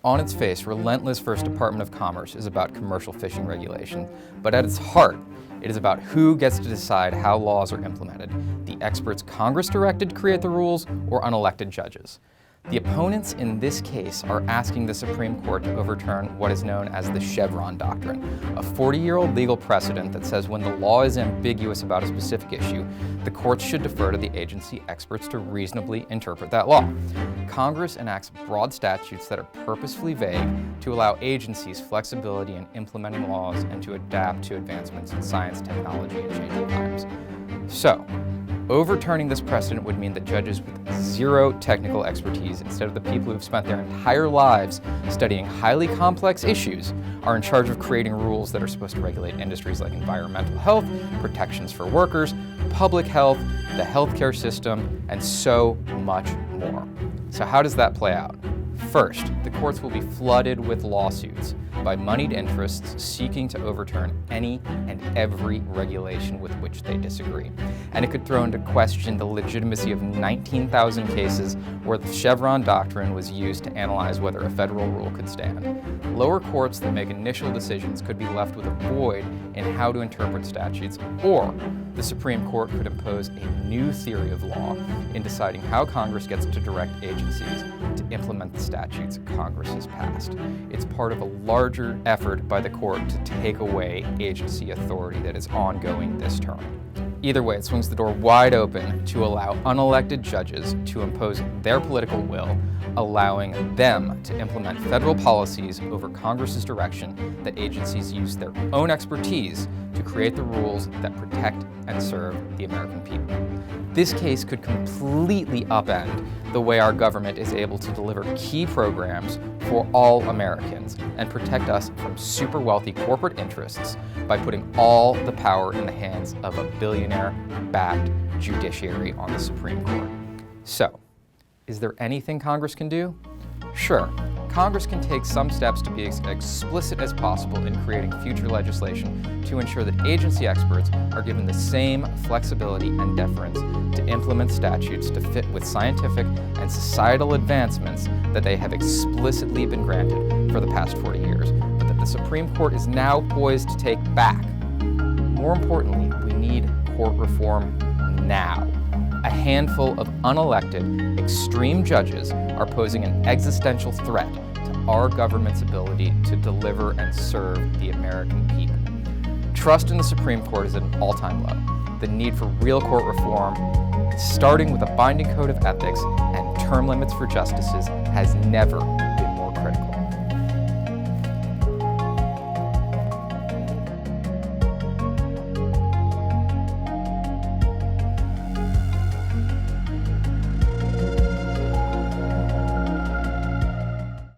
On its face, Relentless vs. Department of Commerce is about commercial fishing regulation, but at its heart, it is about who gets to decide how laws are implemented, the experts Congress directed to create the rules or unelected judges. The opponents in this case are asking the Supreme Court to overturn what is known as the Chevron doctrine, a 40-year-old legal precedent that says when the law is ambiguous about a specific issue, the courts should defer to the agency experts to reasonably interpret that law. Congress enacts broad statutes that are purposefully vague to allow agencies flexibility in implementing laws and to adapt to advancements in science, technology, and changing times. So, overturning this precedent would mean that judges with zero technical expertise, instead of the people who've spent their entire lives studying highly complex issues, are in charge of creating rules that are supposed to regulate industries like environmental health, protections for workers, public health, the healthcare system, and so much more. So how does that play out? First, the courts will be flooded with lawsuits by moneyed interests seeking to overturn any and every regulation with which they disagree. And it could throw into question the legitimacy of 19,000 cases where the Chevron doctrine was used to analyze whether a federal rule could stand. Lower courts that make initial decisions could be left with a void in how to interpret statutes, or the Supreme Court could impose a new theory of law in deciding how Congress gets to direct agencies to implement the statutes Congress has passed. It's part of a larger effort by the court to take away agency authority that is ongoing this term. Either way, it swings the door wide open to allow unelected judges to impose their political will, allowing them to implement federal policies over Congress's direction that agencies use their own expertise to create the rules that protect and serve the American people. This case could completely upend the way our government is able to deliver key programs for all Americans and protect us from super wealthy corporate interests by putting all the power in the hands of a billionaire-backed judiciary on the Supreme Court. So, is there anything Congress can do? Sure. Congress can take some steps to be as explicit as possible in creating future legislation to ensure that agency experts are given the same flexibility and deference to implement statutes to fit with scientific and societal advancements that they have explicitly been granted for the past 40 years, but that the Supreme Court is now poised to take back. More importantly, we need court reform now. A handful of unelected, extreme judges are posing an existential threat to our government's ability to deliver and serve the American people. Trust in the Supreme Court is at an all-time low. The need for real court reform, starting with a binding code of ethics and term limits for justices, has never